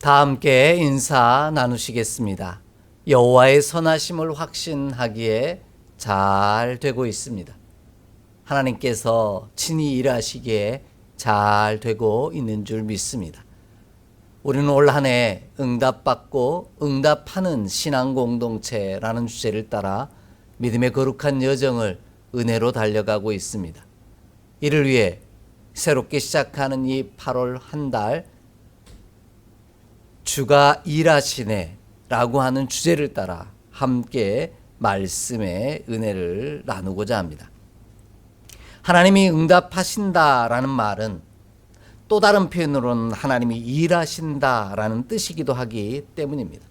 다 함께 인사 나누시겠습니다. 여호와의 선하심을 확신하기에 잘 되고 있습니다. 하나님께서 친히 일하시기에 잘 되고 있는 줄 믿습니다. 우리는 올 한 해 응답받고 응답하는 신앙 공동체라는 주제를 따라 믿음의 거룩한 여정을 은혜로 달려가고 있습니다. 이를 위해 새롭게 시작하는 이 8월 한 달 주가 일하시네 라고 하는 주제를 따라 함께 말씀의 은혜를 나누고자 합니다. 하나님이 응답하신다라는 말은 또 다른 표현으로는 하나님이 일하신다라는 뜻이기도 하기 때문입니다.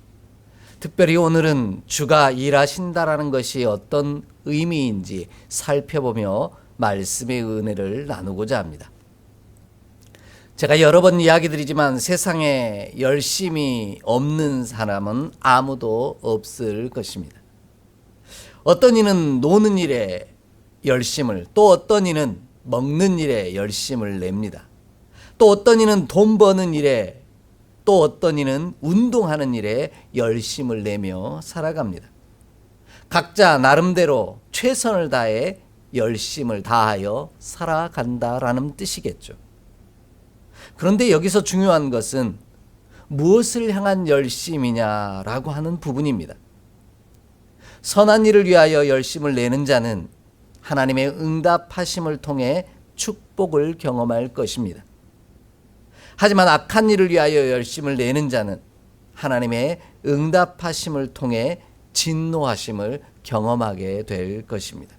특별히 오늘은 주가 일하신다라는 것이 어떤 의미인지 살펴보며 말씀의 은혜를 나누고자 합니다. 제가 여러 번 이야기 드리지만 세상에 열심이 없는 사람은 아무도 없을 것입니다. 어떤 이는 노는 일에 열심을, 또 어떤 이는 먹는 일에 열심을 냅니다. 또 어떤 이는 돈 버는 일에, 또 어떤 이는 운동하는 일에 열심을 내며 살아갑니다. 각자 나름대로 최선을 다해 열심을 다하여 살아간다라는 뜻이겠죠. 그런데 여기서 중요한 것은 무엇을 향한 열심이냐라고 하는 부분입니다. 선한 일을 위하여 열심을 내는 자는 하나님의 응답하심을 통해 축복을 경험할 것입니다. 하지만 악한 일을 위하여 열심을 내는 자는 하나님의 응답하심을 통해 진노하심을 경험하게 될 것입니다.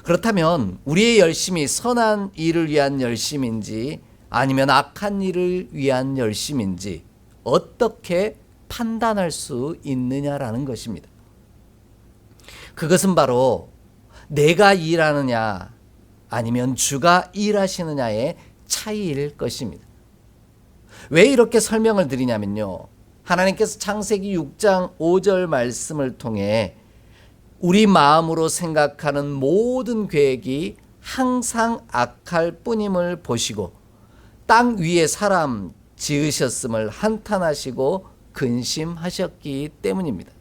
그렇다면 우리의 열심이 선한 일을 위한 열심인지 아니면 악한 일을 위한 열심인지 어떻게 판단할 수 있느냐라는 것입니다. 그것은 바로 내가 일하느냐 아니면 주가 일하시느냐의 차이일 것입니다. 왜 이렇게 설명을 드리냐면요, 하나님께서 창세기 6장 5절 말씀을 통해 우리 마음으로 생각하는 모든 계획이 항상 악할 뿐임을 보시고 땅 위에 사람 지으셨음을 한탄하시고 근심하셨기 때문입니다.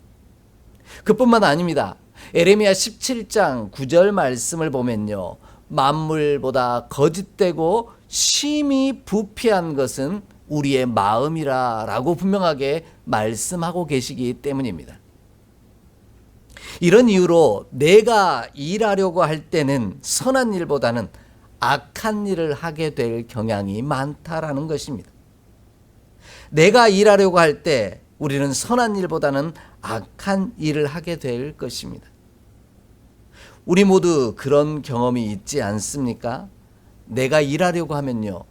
그뿐만 아닙니다. 에레미야 17장 9절 말씀을 보면요, 만물보다 거짓되고 심히 부패한 것은 우리의 마음이라 라고 분명하게 말씀하고 계시기 때문입니다. 이런 이유로 내가 일하려고 할 때는 선한 일보다는 악한 일을 하게 될 경향이 많다라는 것입니다. 내가 일하려고 할 때 우리는 선한 일보다는 악한 일을 하게 될 것입니다. 우리 모두 그런 경험이 있지 않습니까? 내가 일하려고 하면요,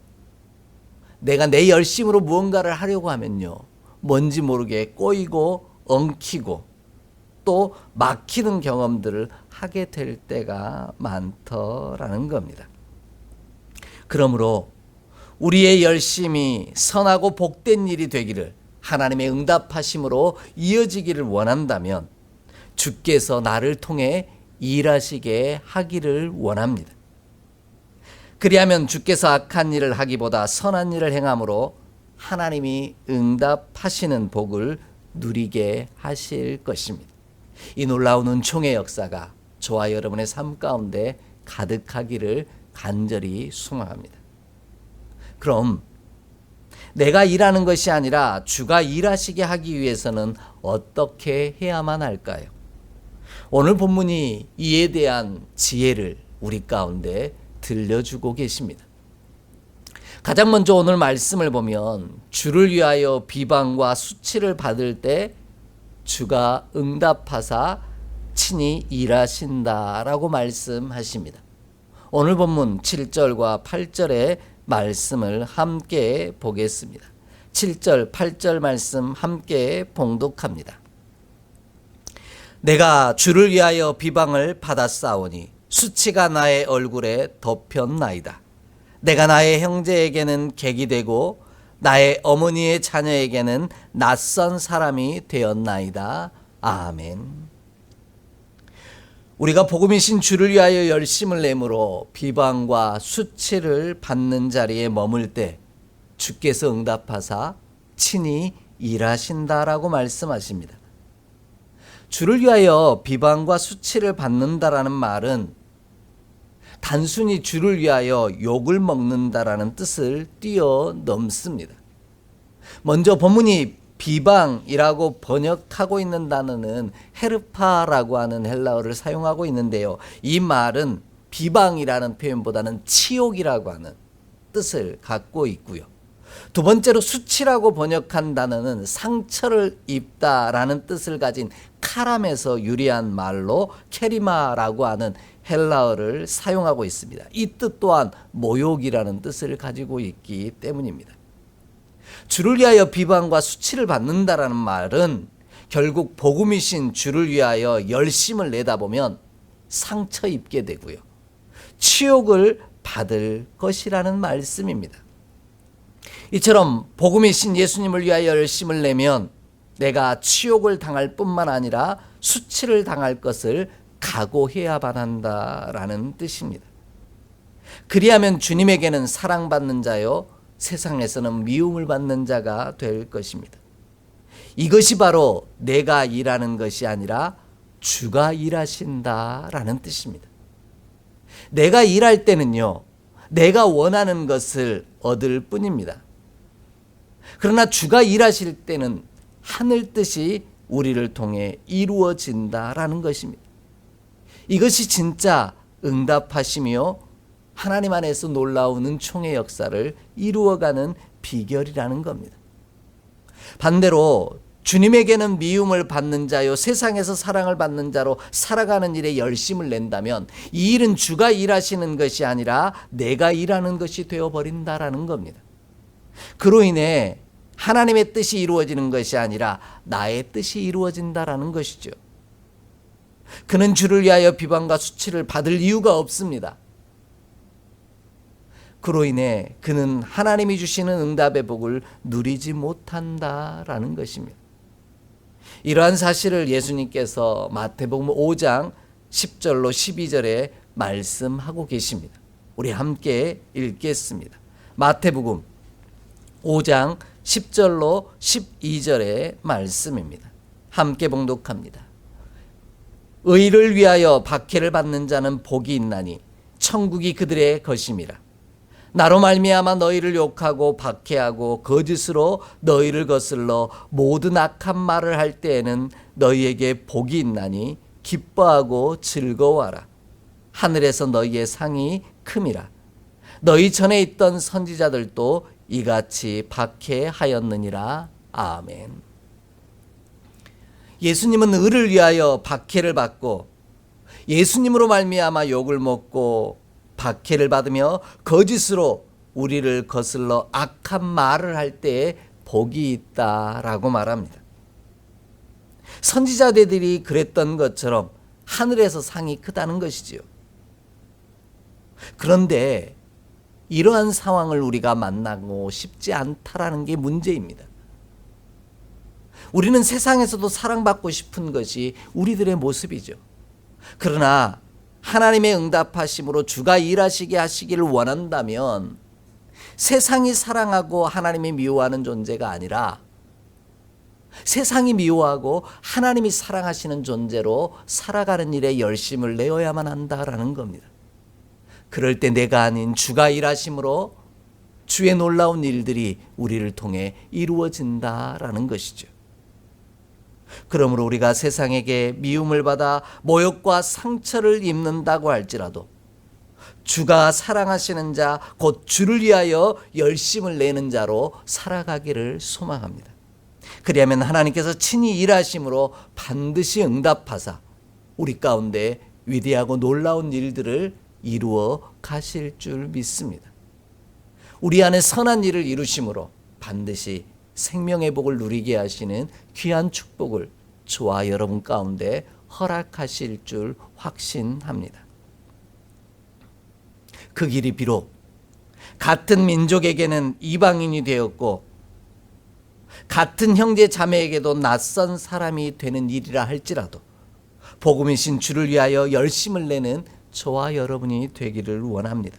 내가 내 열심으로 무언가를 하려고 하면요, 뭔지 모르게 꼬이고 엉키고 또 막히는 경험들을 하게 될 때가 많더라는 겁니다. 그러므로 우리의 열심이 선하고 복된 일이 되기를, 하나님의 응답하심으로 이어지기를 원한다면 주께서 나를 통해 일하시게 하기를 원합니다. 그리하면 주께서 악한 일을 하기보다 선한 일을 행함으로 하나님이 응답하시는 복을 누리게 하실 것입니다. 이 놀라운 은총의 역사가 저와 여러분의 삶 가운데 가득하기를 간절히 소망합니다. 그럼 내가 일하는 것이 아니라 주가 일하시게 하기 위해서는 어떻게 해야만 할까요? 오늘 본문이 이에 대한 지혜를 우리 가운데 들려주고 계십니다. 가장 먼저 오늘 말씀을 보면 주를 위하여 비방과 수치를 받을 때 주가 응답하사 친히 일하신다라고 말씀하십니다. 오늘 본문 7절과 8절의 말씀을 함께 보겠습니다. 7절, 8절 말씀 함께 봉독합니다. 내가 주를 위하여 비방을 받았사오니 수치가 나의 얼굴에 덮였나이다. 내가 나의 형제에게는 객이 되고 나의 어머니의 자녀에게는 낯선 사람이 되었나이다. 아멘. 우리가 복음이신 주를 위하여 열심을 내므로 비방과 수치를 받는 자리에 머물 때 주께서 응답하사 친히 일하신다라고 말씀하십니다. 주를 위하여 비방과 수치를 받는다라는 말은 단순히 주를 위하여 욕을 먹는다라는 뜻을 뛰어넘습니다. 먼저 본문이 비방이라고 번역하고 있는 단어는 헤르파라고 하는 헬라어를 사용하고 있는데요. 이 말은 비방이라는 표현보다는 치욕이라고 하는 뜻을 갖고 있고요. 두 번째로 수치라고 번역한 단어는 상처를 입다라는 뜻을 가진 카람에서 유래한 말로 케리마라고 하는 헬라어를 사용하고 있습니다. 이 뜻 또한 모욕이라는 뜻을 가지고 있기 때문입니다. 주를 위하여 비방과 수치를 받는다라는 말은 결국 복음이신 주를 위하여 열심을 내다 보면 상처 입게 되고요. 치욕을 받을 것이라는 말씀입니다. 이처럼 복음이신 예수님을 위하여 열심을 내면 내가 치욕을 당할 뿐만 아니라 수치를 당할 것을 각오해야만 한다라는 뜻입니다. 그리하면 주님에게는 사랑받는 자요 세상에서는 미움을 받는 자가 될 것입니다. 이것이 바로 내가 일하는 것이 아니라 주가 일하신다라는 뜻입니다. 내가 일할 때는요, 내가 원하는 것을 얻을 뿐입니다. 그러나 주가 일하실 때는 하늘 뜻이 우리를 통해 이루어진다라는 것입니다. 이것이 진짜 응답하시며 하나님 안에서 놀라운 은총의 역사를 이루어가는 비결이라는 겁니다. 반대로 주님에게는 미움을 받는 자요 세상에서 사랑을 받는 자로 살아가는 일에 열심을 낸다면 이 일은 주가 일하시는 것이 아니라 내가 일하는 것이 되어버린다라는 겁니다. 그로 인해 하나님의 뜻이 이루어지는 것이 아니라 나의 뜻이 이루어진다라는 것이죠. 그는 주를 위하여 비방과 수치를 받을 이유가 없습니다. 그로 인해 그는 하나님이 주시는 응답의 복을 누리지 못한다라는 것입니다. 이러한 사실을 예수님께서 마태복음 5장 10절로 12절에 말씀하고 계십니다. 우리 함께 읽겠습니다. 마태복음 5장 10절로 12절의 말씀입니다. 함께 봉독합니다. 의를 위하여 박해를 받는 자는 복이 있나니 천국이 그들의 것임이라. 나로 말미암아 너희를 욕하고 박해하고 거짓으로 너희를 거슬러 모든 악한 말을 할 때에는 너희에게 복이 있나니 기뻐하고 즐거워하라. 하늘에서 너희의 상이 큼이라. 너희 전에 있던 선지자들도 이같이 박해하였느니라. 아멘. 예수님은 의를 위하여 박해를 받고 예수님으로 말미암아 욕을 먹고 박해를 받으며 거짓으로 우리를 거슬러 악한 말을 할 때에 복이 있다라고 말합니다. 선지자들이 그랬던 것처럼 하늘에서 상이 크다는 것이지요. 그런데 이러한 상황을 우리가 만나고 싶지 않다라는 게 문제입니다. 우리는 세상에서도 사랑받고 싶은 것이 우리들의 모습이죠. 그러나 하나님의 응답하심으로 주가 일하시게 하시기를 원한다면 세상이 사랑하고 하나님이 미워하는 존재가 아니라 세상이 미워하고 하나님이 사랑하시는 존재로 살아가는 일에 열심을 내어야만 한다라는 겁니다. 그럴 때 내가 아닌 주가 일하심으로 주의 놀라운 일들이 우리를 통해 이루어진다라는 것이죠. 그러므로 우리가 세상에게 미움을 받아 모욕과 상처를 입는다고 할지라도 주가 사랑하시는 자, 곧 주를 위하여 열심을 내는 자로 살아가기를 소망합니다. 그리하면 하나님께서 친히 일하심으로 반드시 응답하사 우리 가운데 위대하고 놀라운 일들을 이루어 가실 줄 믿습니다. 우리 안에 선한 일을 이루심으로 반드시 생명의 복을 누리게 하시는 귀한 축복을 저와 여러분 가운데 허락하실 줄 확신합니다. 그 길이 비록 같은 민족에게는 이방인이 되었고 같은 형제 자매에게도 낯선 사람이 되는 일이라 할지라도 복음이신 주를 위하여 열심을 내는 저와 여러분이 되기를 원합니다.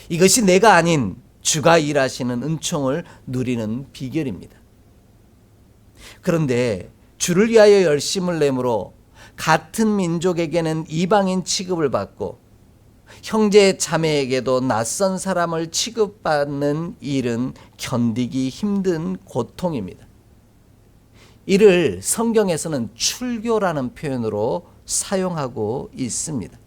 이것이 내가 아닌 주가 일하시는 은총을 누리는 비결입니다. 그런데 주를 위하여 열심을 내므로 같은 민족에게는 이방인 취급을 받고 형제 자매에게도 낯선 사람을 취급받는 일은 견디기 힘든 고통입니다. 이를 성경에서는 출교라는 표현으로 사용하고 있습니다.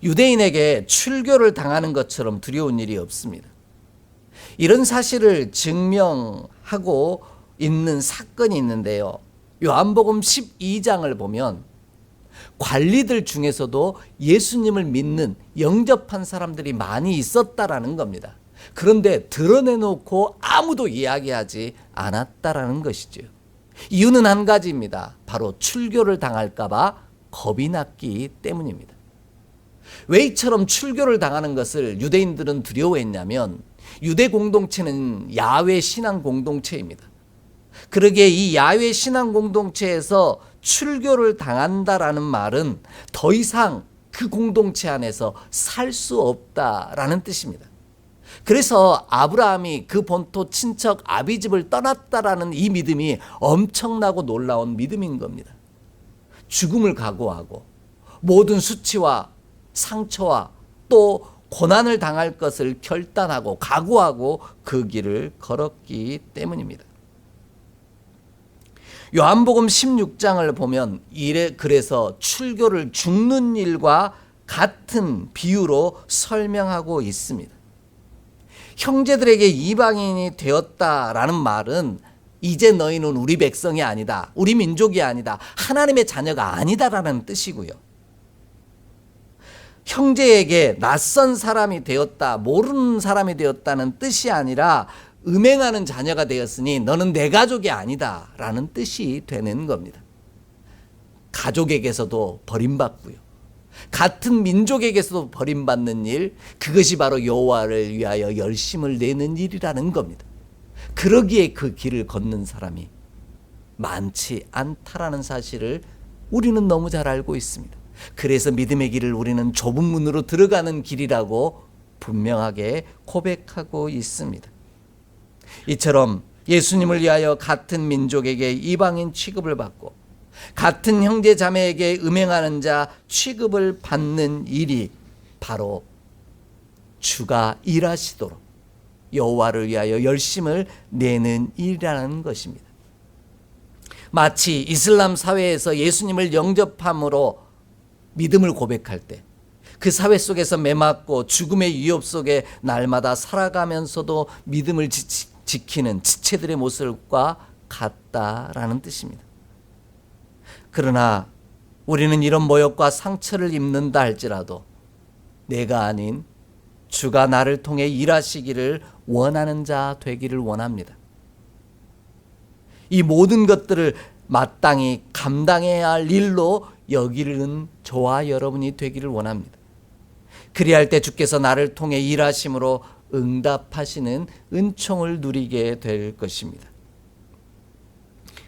유대인에게 출교를 당하는 것처럼 두려운 일이 없습니다. 이런 사실을 증명하고 있는 사건이 있는데요. 요한복음 12장을 보면 관리들 중에서도 예수님을 믿는 영접한 사람들이 많이 있었다라는 겁니다. 그런데 드러내놓고 아무도 이야기하지 않았다라는 것이죠. 이유는 한 가지입니다. 바로 출교를 당할까 봐 겁이 났기 때문입니다. 왜 이처럼 출교를 당하는 것을 유대인들은 두려워했냐면 유대 공동체는 야훼 신앙 공동체입니다. 그러기에 이 야훼 신앙 공동체에서 출교를 당한다라는 말은 더 이상 그 공동체 안에서 살 수 없다라는 뜻입니다. 그래서 아브라함이 그 본토 친척 아비집을 떠났다라는 이 믿음이 엄청나고 놀라운 믿음인 겁니다. 죽음을 각오하고 모든 수치와 상처와 또 고난을 당할 것을 결단하고 각오하고 그 길을 걸었기 때문입니다. 요한복음 16장을 보면 그래서 출교를 죽는 일과 같은 비유로 설명하고 있습니다. 형제들에게 이방인이 되었다라는 말은 이제 너희는 우리 백성이 아니다, 우리 민족이 아니다, 하나님의 자녀가 아니다라는 뜻이고요. 형제에게 낯선 사람이 되었다, 모르는 사람이 되었다는 뜻이 아니라 음행하는 자녀가 되었으니 너는 내 가족이 아니다 라는 뜻이 되는 겁니다. 가족에게서도 버림받고요, 같은 민족에게서도 버림받는 일, 그것이 바로 여호와를 위하여 열심을 내는 일이라는 겁니다. 그러기에 그 길을 걷는 사람이 많지 않다라는 사실을 우리는 너무 잘 알고 있습니다. 그래서 믿음의 길을 우리는 좁은 문으로 들어가는 길이라고 분명하게 고백하고 있습니다. 이처럼 예수님을 위하여 같은 민족에게 이방인 취급을 받고 같은 형제 자매에게 음행하는 자 취급을 받는 일이 바로 주가 일하시도록 여호와를 위하여 열심을 내는 일이라는 것입니다. 마치 이슬람 사회에서 예수님을 영접함으로 믿음을 고백할 때 그 사회 속에서 매맞고 죽음의 위협 속에 날마다 살아가면서도 믿음을 지키는 지체들의 모습과 같다라는 뜻입니다. 그러나 우리는 이런 모욕과 상처를 입는다 할지라도 내가 아닌 주가 나를 통해 일하시기를 원하는 자 되기를 원합니다. 이 모든 것들을 마땅히 감당해야 할 일로 여기는 저와 여러분이 되기를 원합니다. 그리할 때 주께서 나를 통해 일하심으로 응답하시는 은총을 누리게 될 것입니다.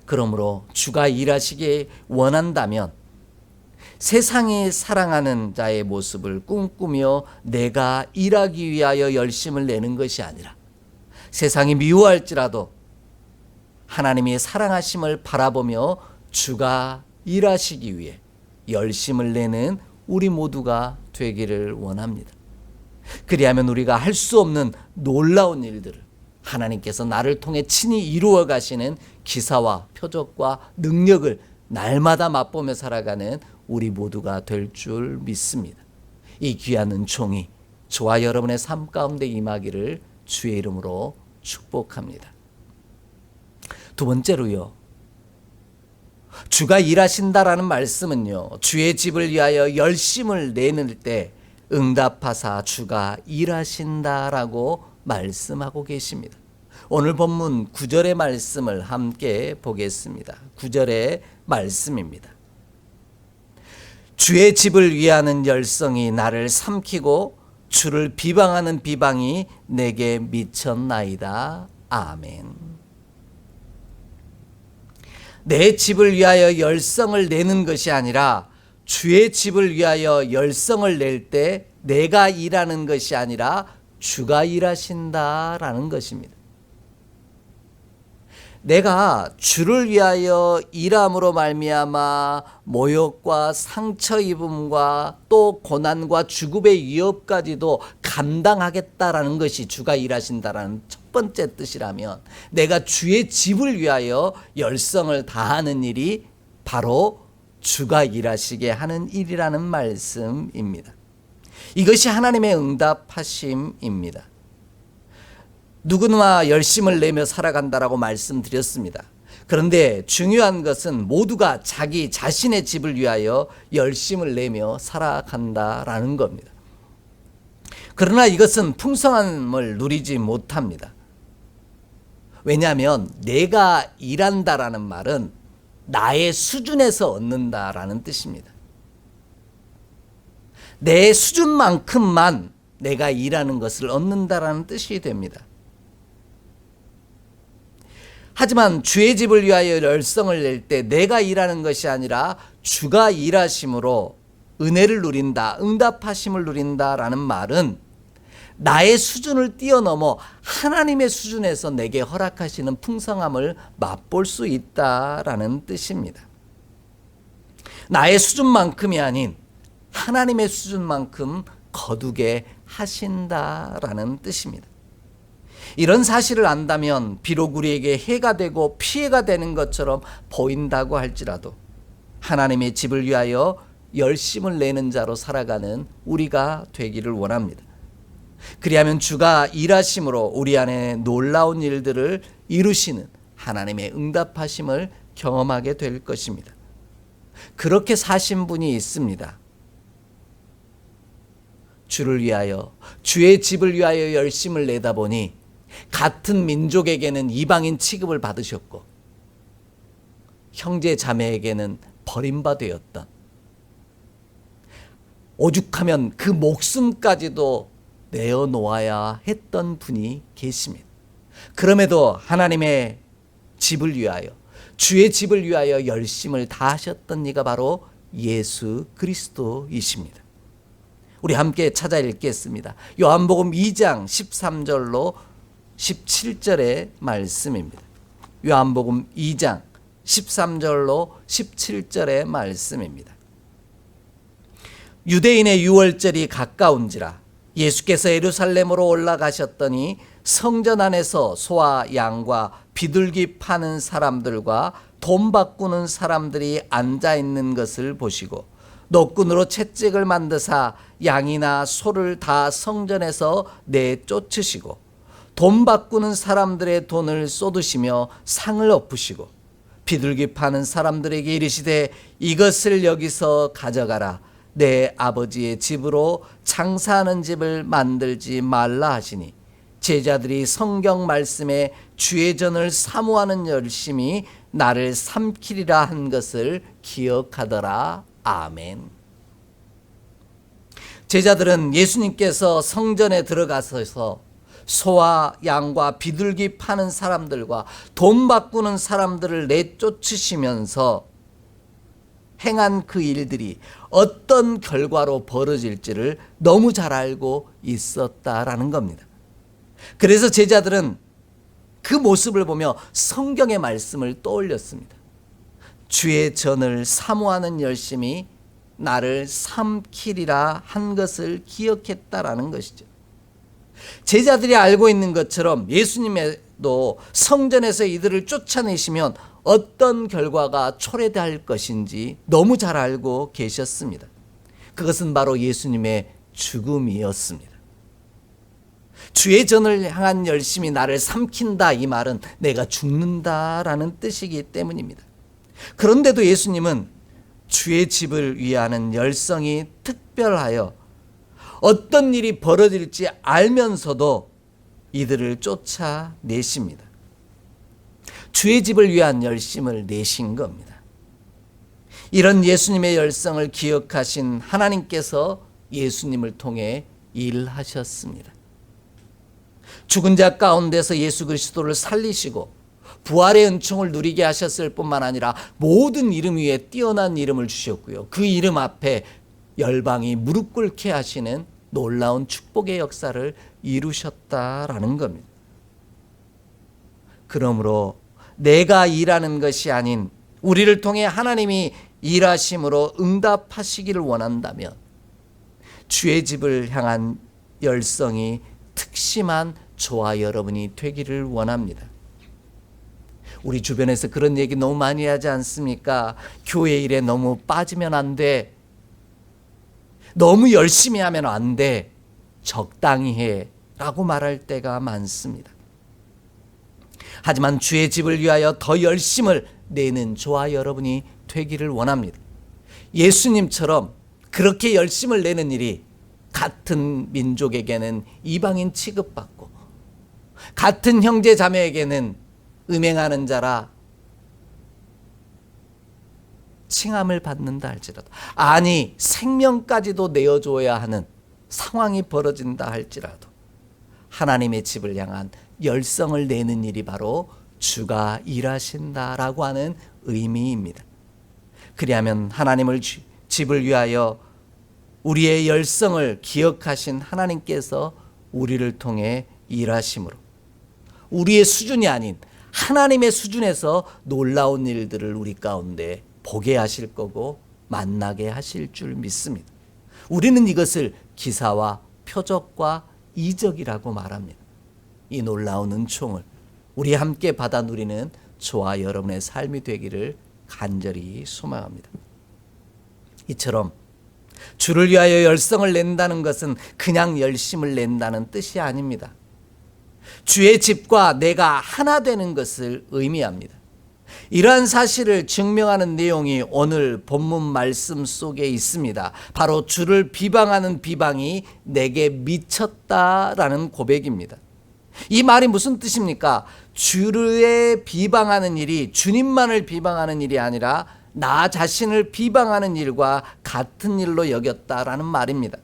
그러므로 주가 일하시기 원한다면 세상이 사랑하는 자의 모습을 꿈꾸며 내가 일하기 위하여 열심을 내는 것이 아니라 세상이 미워할지라도 하나님이 사랑하심을 바라보며 주가 일하시기 위해 열심을 내는 우리 모두가 되기를 원합니다. 그리하면 우리가 할 수 없는 놀라운 일들을 하나님께서 나를 통해 친히 이루어 가시는 기사와 표적과 능력을 날마다 맛보며 살아가는 우리 모두가 될 줄 믿습니다. 이 귀한 은총이 저와 여러분의 삶 가운데 임하기를 주의 이름으로 축복합니다. 두 번째로요, 주가 일하신다라는 말씀은요, 주의 집을 위하여 열심을 내는 때 응답하사 주가 일하신다라고 말씀하고 계십니다. 오늘 본문 9절의 말씀을 함께 보겠습니다. 9절의 말씀입니다. 주의 집을 위하는 열성이 나를 삼키고 주를 비방하는 비방이 내게 미쳤나이다. 아멘. 내 집을 위하여 열성을 내는 것이 아니라 주의 집을 위하여 열성을 낼 때 내가 일하는 것이 아니라 주가 일하신다라는 것입니다. 내가 주를 위하여 일함으로 말미암아 모욕과 상처 입음과 또 고난과 죽음의 위협까지도 감당하겠다라는 것이 주가 일하신다라는 첫 번째 뜻이라면, 내가 주의 집을 위하여 열성을 다하는 일이 바로 주가 일하시게 하는 일이라는 말씀입니다. 이것이 하나님의 응답하심입니다. 누구나 열심을 내며 살아간다라고 말씀드렸습니다. 그런데 중요한 것은 모두가 자기 자신의 집을 위하여 열심을 내며 살아간다라는 겁니다. 그러나 이것은 풍성함을 누리지 못합니다. 왜냐하면 내가 일한다라는 말은 나의 수준에서 얻는다라는 뜻입니다. 내 수준만큼만 내가 일하는 것을 얻는다라는 뜻이 됩니다. 하지만 주의 집을 위하여 열성을 낼 때 내가 일하는 것이 아니라 주가 일하심으로 은혜를 누린다, 응답하심을 누린다라는 말은 나의 수준을 뛰어넘어 하나님의 수준에서 내게 허락하시는 풍성함을 맛볼 수 있다라는 뜻입니다. 나의 수준만큼이 아닌 하나님의 수준만큼 거두게 하신다라는 뜻입니다. 이런 사실을 안다면 비록 우리에게 해가 되고 피해가 되는 것처럼 보인다고 할지라도 하나님의 집을 위하여 열심을 내는 자로 살아가는 우리가 되기를 원합니다. 그리하면 주가 일하심으로 우리 안에 놀라운 일들을 이루시는 하나님의 응답하심을 경험하게 될 것입니다. 그렇게 사신 분이 있습니다. 주를 위하여, 주의 집을 위하여 열심을 내다 보니 같은 민족에게는 이방인 취급을 받으셨고 형제 자매에게는 버림받았던, 오죽하면 그 목숨까지도 내어놓아야 했던 분이 계십니다. 그럼에도 하나님의 집을 위하여, 주의 집을 위하여 열심을 다하셨던 이가 바로 예수 그리스도이십니다. 우리 함께 찾아 읽겠습니다. 요한복음 2장 13절로 17절의 말씀입니다. 요한복음 2장 13절로 17절의 말씀입니다. 유대인의 유월절이 가까운지라 예수께서 예루살렘으로 올라가셨더니 성전 안에서 소와 양과 비둘기 파는 사람들과 돈 바꾸는 사람들이 앉아 있는 것을 보시고 노끈으로 채찍을 만드사 양이나 소를 다 성전에서 내쫓으시고 돈 바꾸는 사람들의 돈을 쏟으시며 상을 엎으시고 비둘기 파는 사람들에게 이르시되 이것을 여기서 가져가라. 내 아버지의 집으로 장사하는 집을 만들지 말라 하시니 제자들이 성경 말씀에 주의 전을 사모하는 열심이 나를 삼키리라 한 것을 기억하더라. 아멘. 제자들은 예수님께서 성전에 들어가셔서 소와 양과 비둘기 파는 사람들과 돈 바꾸는 사람들을 내쫓으시면서 행한 그 일들이 어떤 결과로 벌어질지를 너무 잘 알고 있었다라는 겁니다. 그래서 제자들은 그 모습을 보며 성경의 말씀을 떠올렸습니다. 주의 전을 사모하는 열심이 나를 삼키리라 한 것을 기억했다라는 것이죠. 제자들이 알고 있는 것처럼 예수님도 성전에서 이들을 쫓아내시면 어떤 결과가 초래될 것인지 너무 잘 알고 계셨습니다. 그것은 바로 예수님의 죽음이었습니다. 주의 전을 향한 열심이 나를 삼킨다, 이 말은 내가 죽는다라는 뜻이기 때문입니다. 그런데도 예수님은 주의 집을 위하는 열성이 특별하여 어떤 일이 벌어질지 알면서도 이들을 쫓아내십니다. 주의 집을 위한 열심을 내신 겁니다. 이런 예수님의 열성을 기억하신 하나님께서 예수님을 통해 일하셨습니다. 죽은 자 가운데서 예수 그리스도를 살리시고 부활의 은총을 누리게 하셨을 뿐만 아니라 모든 이름 위에 뛰어난 이름을 주셨고요. 그 이름 앞에 열방이 무릎 꿇게 하시는 놀라운 축복의 역사를 이루셨다라는 겁니다. 그러므로 내가 일하는 것이 아닌 우리를 통해 하나님이 일하심으로 응답하시기를 원한다면 주의 집을 향한 열성이 특심한 저와 여러분이 되기를 원합니다. 우리 주변에서 그런 얘기 너무 많이 하지 않습니까? 교회 일에 너무 빠지면 안 돼. 너무 열심히 하면 안 돼. 적당히 해. 라고 말할 때가 많습니다. 하지만 주의 집을 위하여 더 열심을 내는 저와 여러분이 되기를 원합니다. 예수님처럼 그렇게 열심을 내는 일이 같은 민족에게는 이방인 취급받고 같은 형제 자매에게는 음행하는 자라 칭함을 받는다 할지라도, 아니 생명까지도 내어줘야 하는 상황이 벌어진다 할지라도 하나님의 집을 향한 열성을 내는 일이 바로 주가 일하신다라고 하는 의미입니다. 그리하면 하나님을 집을 위하여 우리의 열성을 기억하신 하나님께서 우리를 통해 일하심으로 우리의 수준이 아닌 하나님의 수준에서 놀라운 일들을 우리 가운데 보게 하실 거고 만나게 하실 줄 믿습니다. 우리는 이것을 기사와 표적과 이적이라고 말합니다. 이 놀라운 은총을 우리 함께 받아 누리는 저와 여러분의 삶이 되기를 간절히 소망합니다. 이처럼 주를 위하여 열성을 낸다는 것은 그냥 열심을 낸다는 뜻이 아닙니다. 주의 집과 내가 하나 되는 것을 의미합니다. 이러한 사실을 증명하는 내용이 오늘 본문 말씀 속에 있습니다. 바로 주를 비방하는 비방이 내게 미쳤다라는 고백입니다. 이 말이 무슨 뜻입니까? 주를 비방하는 일이 주님만을 비방하는 일이 아니라 나 자신을 비방하는 일과 같은 일로 여겼다라는 말입니다.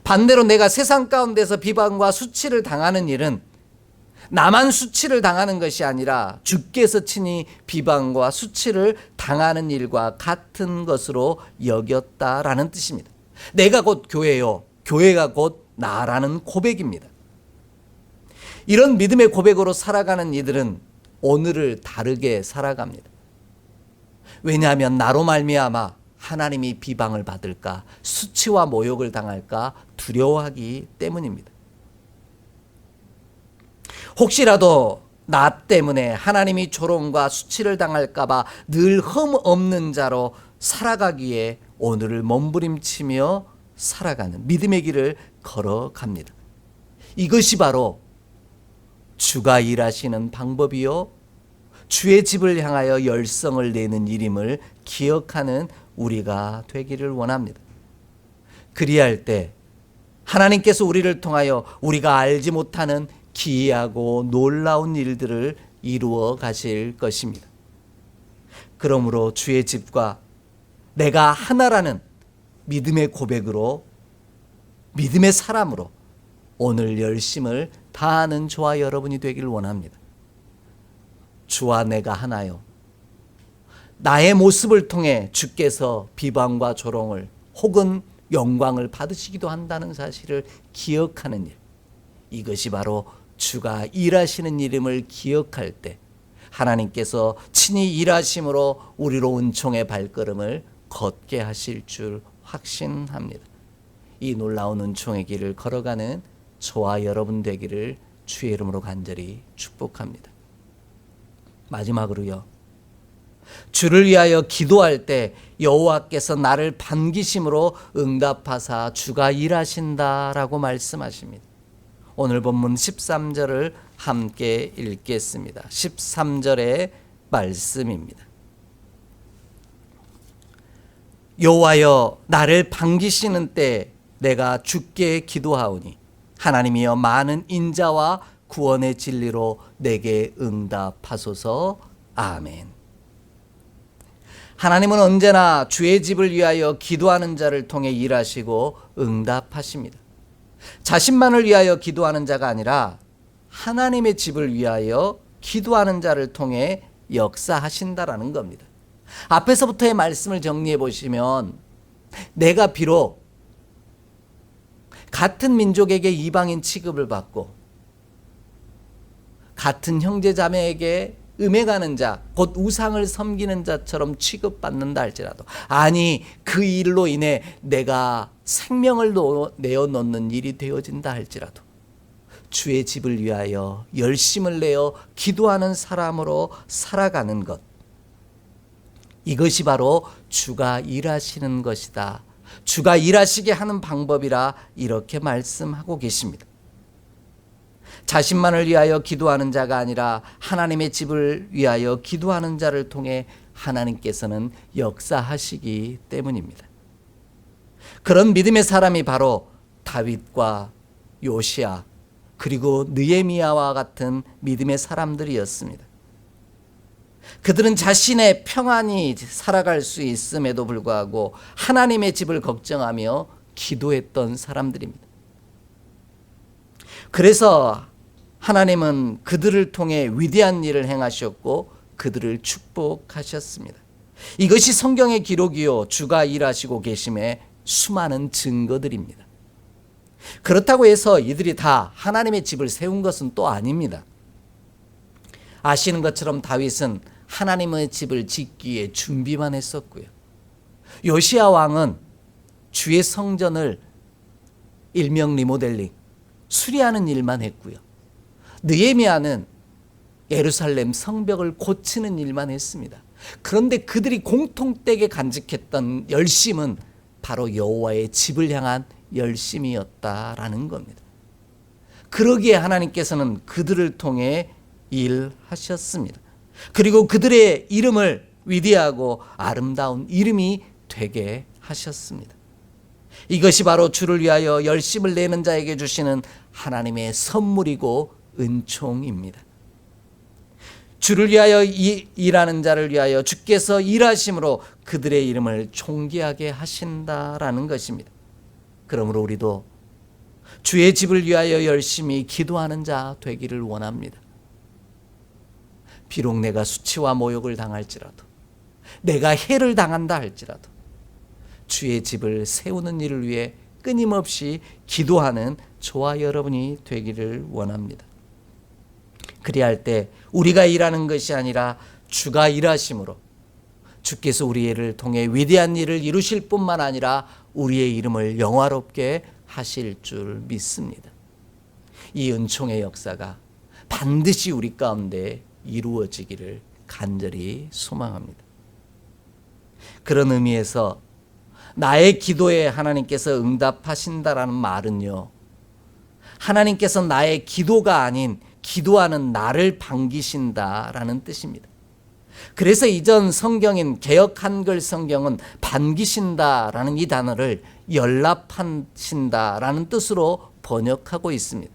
반대로 내가 세상 가운데서 비방과 수치를 당하는 일은 나만 수치를 당하는 것이 아니라 주께서 친히 비방과 수치를 당하는 일과 같은 것으로 여겼다라는 뜻입니다. 내가 곧 교회요, 교회가 곧 나라는 고백입니다. 이런 믿음의 고백으로 살아가는 이들은 오늘을 다르게 살아갑니다. 왜냐하면 나로 말미암아 하나님이 비방을 받을까, 수치와 모욕을 당할까 두려워하기 때문입니다. 혹시라도 나 때문에 하나님이 조롱과 수치를 당할까 봐 늘 흠 없는 자로 살아가기에 오늘을 몸부림치며 살아가는 믿음의 길을 걸어갑니다. 이것이 바로 주가 일하시는 방법이요 주의 집을 향하여 열성을 내는 일임을 기억하는 우리가 되기를 원합니다. 그리할 때 하나님께서 우리를 통하여 우리가 알지 못하는 기이하고 놀라운 일들을 이루어 가실 것입니다. 그러므로 주의 집과 내가 하나라는 믿음의 고백으로, 믿음의 사람으로 오늘 열심을 다하는 저와 여러분이 되기를 원합니다. 주와 내가 하나요. 나의 모습을 통해 주께서 비방과 조롱을 혹은 영광을 받으시기도 한다는 사실을 기억하는 일. 이것이 바로 주가 일하시는 이름을 기억할 때 하나님께서 친히 일하심으로 우리로 은총의 발걸음을 걷게 하실 줄 확신합니다. 이 놀라운 은총의 길을 걸어가는 저와 여러분 되기를 주의 이름으로 간절히 축복합니다. 마지막으로요. 주를 위하여 기도할 때 여호와께서 나를 반기심으로 응답하사 주가 일하신다라고 말씀하십니다. 오늘 본문 13절을 함께 읽겠습니다. 13절의 말씀입니다. 여호와여 나를 반기시는 때 내가 주께 기도하오니 하나님이여 많은 인자와 구원의 진리로 내게 응답하소서. 아멘. 하나님은 언제나 주의 집을 위하여 기도하는 자를 통해 일하시고 응답하십니다. 자신만을 위하여 기도하는 자가 아니라 하나님의 집을 위하여 기도하는 자를 통해 역사하신다라는 겁니다. 앞에서부터의 말씀을 정리해 보시면 내가 비록 같은 민족에게 이방인 취급을 받고 같은 형제자매에게 음행하는 자, 곧 우상을 섬기는 자처럼 취급받는다 할지라도, 아니 그 일로 인해 내가 생명을 내어놓는 일이 되어진다 할지라도 주의 집을 위하여 열심을 내어 기도하는 사람으로 살아가는 것, 이것이 바로 주가 일하시는 것이다. 주가 일하시게 하는 방법이라 이렇게 말씀하고 계십니다. 자신만을 위하여 기도하는 자가 아니라 하나님의 집을 위하여 기도하는 자를 통해 하나님께서는 역사하시기 때문입니다. 그런 믿음의 사람이 바로 다윗과 요시야 그리고 느헤미야와 같은 믿음의 사람들이었습니다. 그들은 자신의 평안히 살아갈 수 있음에도 불구하고 하나님의 집을 걱정하며 기도했던 사람들입니다. 그래서 하나님은 그들을 통해 위대한 일을 행하셨고 그들을 축복하셨습니다. 이것이 성경의 기록이요 주가 일하시고 계심의 수많은 증거들입니다. 그렇다고 해서 이들이 다 하나님의 집을 세운 것은 또 아닙니다. 아시는 것처럼 다윗은 하나님의 집을 짓기에 준비만 했었고요. 요시야 왕은 주의 성전을 일명 리모델링, 수리하는 일만 했고요. 느헤미야는 예루살렘 성벽을 고치는 일만 했습니다. 그런데 그들이 공통되게 간직했던 열심은 바로 여호와의 집을 향한 열심이었다라는 겁니다. 그러기에 하나님께서는 그들을 통해 일하셨습니다. 그리고 그들의 이름을 위대하고 아름다운 이름이 되게 하셨습니다. 이것이 바로 주를 위하여 열심을 내는 자에게 주시는 하나님의 선물이고 은총입니다. 주를 위하여 일하는 자를 위하여 주께서 일하심으로 그들의 이름을 존귀하게 하신다라는 것입니다. 그러므로 우리도 주의 집을 위하여 열심히 기도하는 자 되기를 원합니다. 비록 내가 수치와 모욕을 당할지라도, 내가 해를 당한다 할지라도 주의 집을 세우는 일을 위해 끊임없이 기도하는 저와 여러분이 되기를 원합니다. 그리할 때 우리가 일하는 것이 아니라 주가 일하심으로 주께서 우리를 통해 위대한 일을 이루실 뿐만 아니라 우리의 이름을 영화롭게 하실 줄 믿습니다. 이 은총의 역사가 반드시 우리 가운데 이루어지기를 간절히 소망합니다. 그런 의미에서 나의 기도에 하나님께서 응답하신다라는 말은요, 하나님께서 나의 기도가 아닌 기도하는 나를 반기신다라는 뜻입니다. 그래서 이전 성경인 개역 한글 성경은 반기신다라는 이 단어를 연락하신다라는 뜻으로 번역하고 있습니다.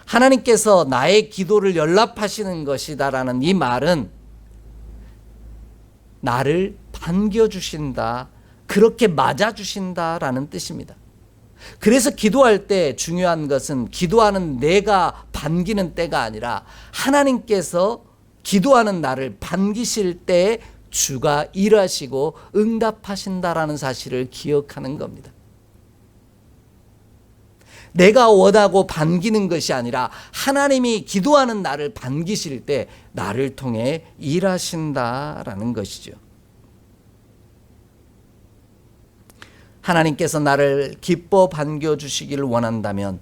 하나님께서 나의 기도를 연락하시는 것이다라는 이 말은 나를 반겨주신다, 그렇게 맞아주신다라는 뜻입니다. 그래서 기도할 때 중요한 것은 기도하는 내가 반기는 때가 아니라 하나님께서 기도하는 나를 반기실 때 주가 일하시고 응답하신다라는 사실을 기억하는 겁니다. 내가 원하고 반기는 것이 아니라 하나님이 기도하는 나를 반기실 때 나를 통해 일하신다라는 것이죠. 하나님께서 나를 기뻐 반겨주시기를 원한다면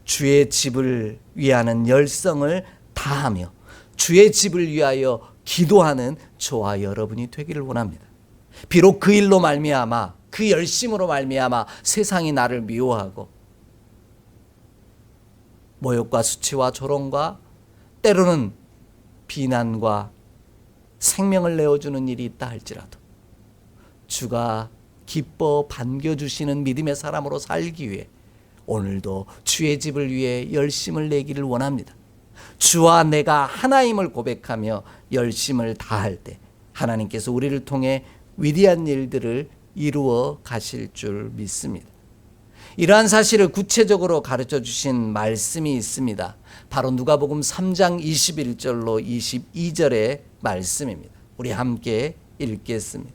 주의 집을 위하는 열성을 다하며 주의 집을 위하여 기도하는 저와 여러분이 되기를 원합니다. 비록 그 일로 말미암아, 그 열심으로 말미암아 세상이 나를 미워하고 모욕과 수치와 조롱과 때로는 비난과 생명을 내어주는 일이 있다 할지라도 주가 기뻐 반겨주시는 믿음의 사람으로 살기 위해 오늘도 주의 집을 위해 열심을 내기를 원합니다. 주와 내가 하나임을 고백하며 열심을 다할 때 하나님께서 우리를 통해 위대한 일들을 이루어 가실 줄 믿습니다. 이러한 사실을 구체적으로 가르쳐 주신 말씀이 있습니다. 바로 누가복음 3장 21절로 22절의 말씀입니다. 우리 함께 읽겠습니다.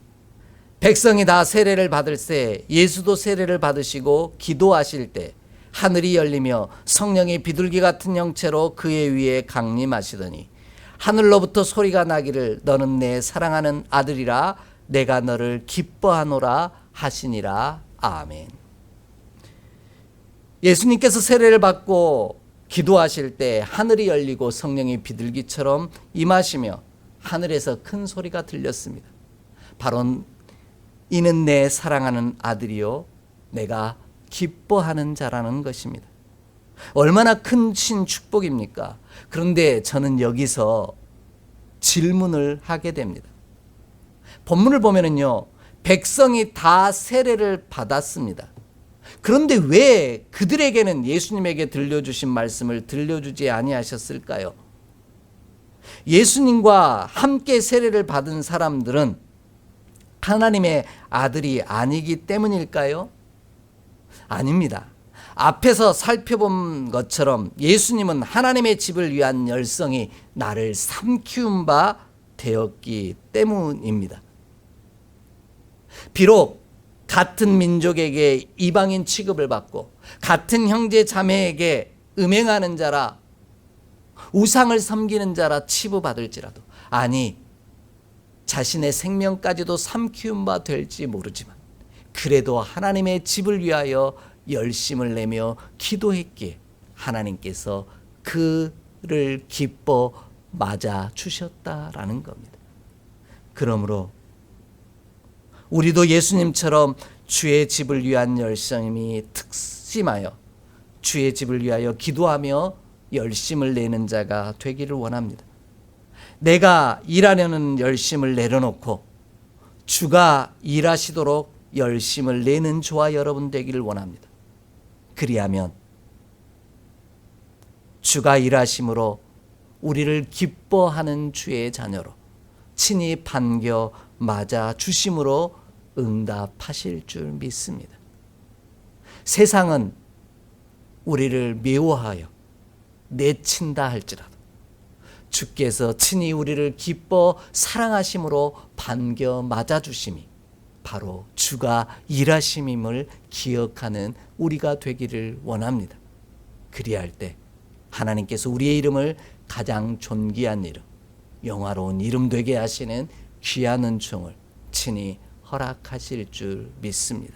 백성이 다 세례를 받을 때 예수도 세례를 받으시고 기도하실 때 하늘이 열리며 성령이 비둘기 같은 형체로 그의 위에 강림하시더니 하늘로부터 소리가 나기를 너는 내 사랑하는 아들이라 내가 너를 기뻐하노라 하시니라. 아멘. 예수님께서 세례를 받고 기도하실 때 하늘이 열리고 성령이 비둘기처럼 임하시며 하늘에서 큰 소리가 들렸습니다. 바로 이는 내 사랑하는 아들이요 내가 기뻐하는 자라는 것입니다. 얼마나 큰 축복입니까? 그런데 저는 여기서 질문을 하게 됩니다. 본문을 보면은요, 백성이 다 세례를 받았습니다. 그런데 왜 그들에게는 예수님에게 들려주신 말씀을 들려주지 아니하셨을까요? 예수님과 함께 세례를 받은 사람들은 하나님의 아들이 아니기 때문일까요? 아닙니다. 앞에서 살펴본 것처럼 예수님은 하나님의 집을 위한 열성이 나를 삼키운 바 되었기 때문입니다. 비록 같은 민족에게 이방인 취급을 받고 같은 형제 자매에게 음행하는 자라 우상을 섬기는 자라 치부받을지라도, 아니 자신의 생명까지도 삼키운 바 될지 모르지만 그래도 하나님의 집을 위하여 열심을 내며 기도했기에 하나님께서 그를 기뻐 맞아 주셨다라는 겁니다. 그러므로 우리도 예수님처럼 주의 집을 위한 열심이 특심하여 주의 집을 위하여 기도하며 열심을 내는 자가 되기를 원합니다. 내가 일하려는 열심을 내려놓고 주가 일하시도록 열심을 내는 저와 여러분 되기를 원합니다. 그리하면 주가 일하심으로 우리를 기뻐하는 주의 자녀로 친히 반겨 맞아 주심으로 응답하실 줄 믿습니다. 세상은 우리를 미워하여 내친다 할지라도 주께서 친히 우리를 기뻐 사랑하심으로 반겨 맞아 주심이 바로 주가 일하심임을 기억하는 우리가 되기를 원합니다. 그리할 때 하나님께서 우리의 이름을 가장 존귀한 이름, 영화로운 이름 되게 하시는 귀한 은총을 친히 허락하실 줄 믿습니다.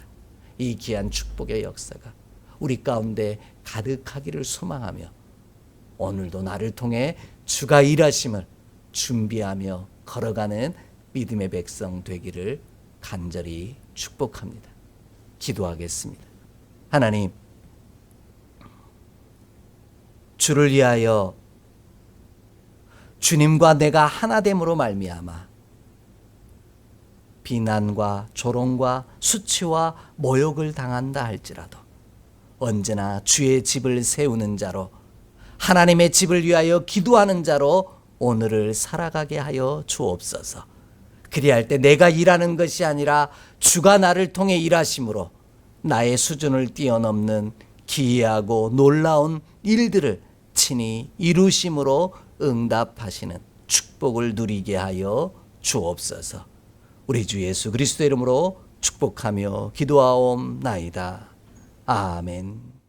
이 귀한 축복의 역사가 우리 가운데 가득하기를 소망하며 오늘도 나를 통해 주가 일하심을 준비하며 걸어가는 믿음의 백성 되기를 간절히 축복합니다. 기도하겠습니다. 하나님, 주를 위하여 주님과 내가 하나됨으로 말미암아 비난과 조롱과 수치와 모욕을 당한다 할지라도 언제나 주의 집을 세우는 자로 하나님의 집을 위하여 기도하는 자로 오늘을 살아가게 하여 주옵소서. 그리할 때 내가 일하는 것이 아니라 주가 나를 통해 일하심으로 나의 수준을 뛰어넘는 기이하고 놀라운 일들을 친히 이루심으로 응답하시는 축복을 누리게 하여 주옵소서. 우리 주 예수 그리스도의 이름으로 축복하며 기도하옵나이다. 아멘.